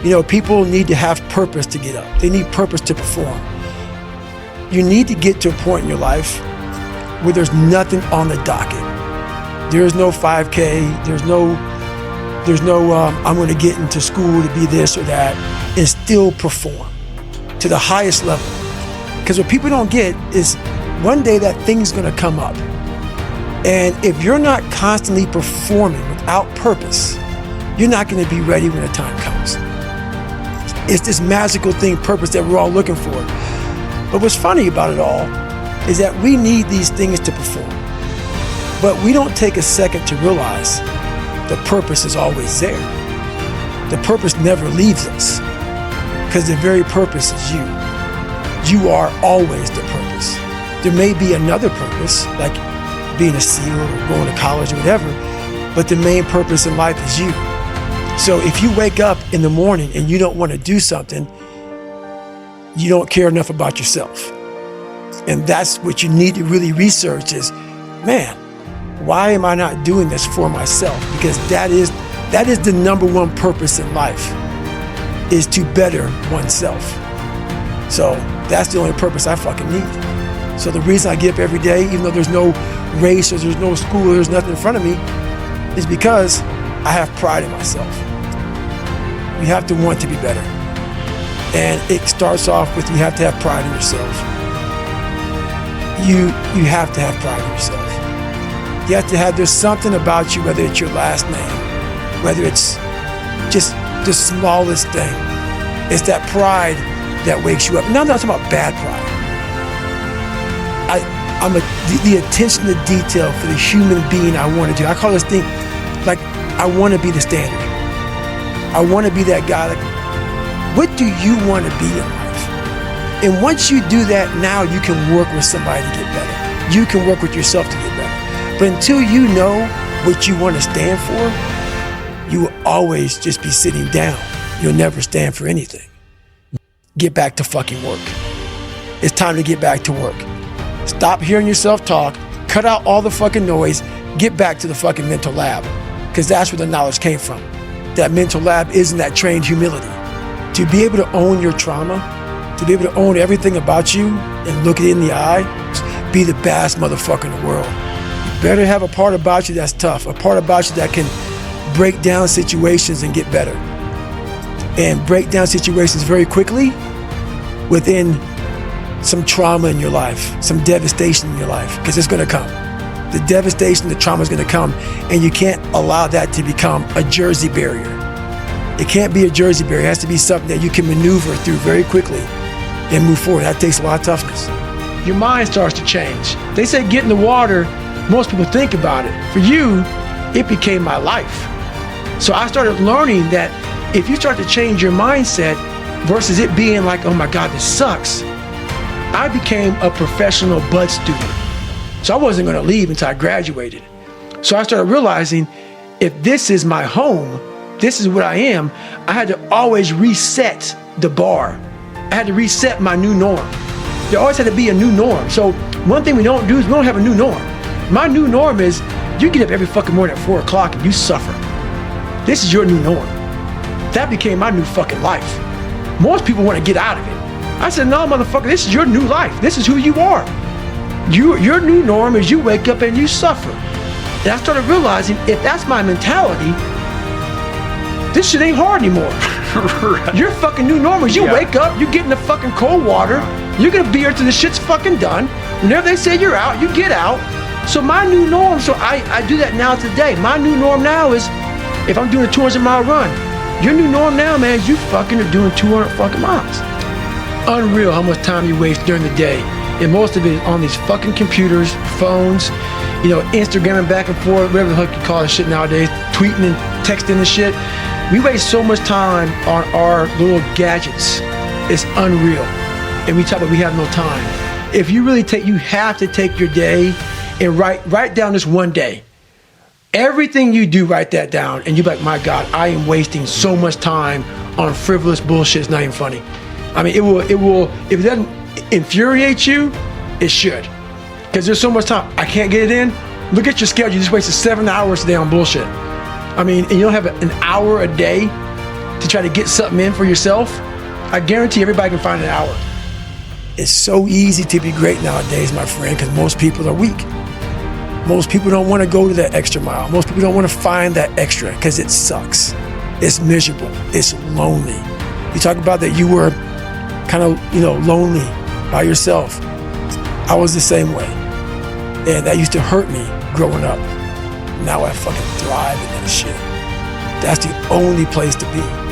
You know, people need to have purpose to get up. They need purpose to perform. You need to get to a point in your life where there's nothing on the docket. There is no 5K. There's no I'm going to get into school to be this or that, and still perform to the highest level. Because what people don't get is one day that thing's going to come up. And if you're not constantly performing without purpose, you're not going to be ready when the time comes. It's this magical thing, purpose, that we're all looking for. But what's funny about it all is that we need these things to perform. But we don't take a second to realize the purpose is always there. The purpose never leaves us, because the very purpose is you. You are always the purpose. There may be another purpose, like being a SEAL or going to college or whatever, but the main purpose in life is you. So if you wake up in the morning and you don't want to do something, you don't care enough about yourself. And that's what you need to really research is, man, why am I not doing this for myself? Because that is the number one purpose in life, is to better oneself. So that's the only purpose I fucking need. So the reason I get up every day, even though there's no race or there's no school or there's nothing in front of me, is because I have pride in myself. You have to want to be better. And it starts off with, you have to have pride in yourself. You have to have pride in yourself. You have to have, there's something about you, whether it's your last name, whether it's just the smallest thing. It's that pride that wakes you up. Now I'm not talking about bad pride. I'm the attention to detail for the human being I want to do. I call this thing, like, I want to be the standard. I want to be that guy. Like, what do you want to be in life? And once you do that, now you can work with somebody to get better. You can work with yourself to get better. But until you know what you want to stand for, you will always just be sitting down. You'll never stand for anything. Get back to fucking work. It's time to get back to work. Stop hearing yourself talk, cut out all the fucking noise, get back to the fucking mental lab, because that's where the knowledge came from. That mental lab isn't that trained humility. To be able to own your trauma, to be able to own everything about you and look it in the eye, be the baddest motherfucker in the world. You better have a part about you that's tough, a part about you that can break down situations and get better. And break down situations very quickly within some trauma in your life, some devastation in your life, because it's going to come. The devastation, the trauma is going to come, and you can't allow that to become a Jersey barrier. It can't be a Jersey barrier. It has to be something that you can maneuver through very quickly and move forward. That takes a lot of toughness. Your mind starts to change. They say get in the water. Most people think about it. For you, it became my life. So I started learning that if you start to change your mindset versus it being like, oh my God, this sucks, I became a professional bud student. So I wasn't going to leave until I graduated. So I started realizing, if this is my home, this is what I am, I had to always reset the bar. I had to reset my new norm. There always had to be a new norm. So one thing we don't do is we don't have a new norm. My new norm is you get up every fucking morning at 4 o'clock and you suffer. This is your new norm. That became my new fucking life. Most people want to get out of it. I said, no, motherfucker, this is your new life. This is who you are. Your new norm is you wake up and you suffer. And I started realizing, if that's my mentality, this shit ain't hard anymore. Right. Your fucking new norm is you wake up, you get in the fucking cold water, you're gonna be here till the shit's fucking done. Whenever they say you're out, you get out. So my new norm, so I do that now today. My new norm now is, if I'm doing a 200-mile run, your new norm now, man, is you fucking are doing 200 fucking miles. Unreal how much time you waste during the day. And most of it is on these fucking computers, phones, you know, Instagramming back and forth, whatever the fuck you call this shit nowadays, tweeting and texting and shit. We waste so much time on our little gadgets. It's unreal. And we talk about we have no time. If you really you have to take your day and write down this one day. Everything you do, write that down, and you're like, my God, I am wasting so much time on frivolous bullshit. It's not even funny. I mean, it will, if it doesn't infuriate you, it should. Because there's so much time. I can't get it in. Look at your schedule. You just wasted 7 hours today on bullshit. I mean, and you don't have an hour a day to try to get something in for yourself, I guarantee everybody can find an hour. It's so easy to be great nowadays, my friend, because most people are weak. Most people don't want to go to that extra mile. Most people don't want to find that extra because it sucks. It's miserable. It's lonely. You talk about that you were kind of, lonely by yourself. I was the same way. And that used to hurt me growing up. Now I fucking thrive in that shit. That's the only place to be.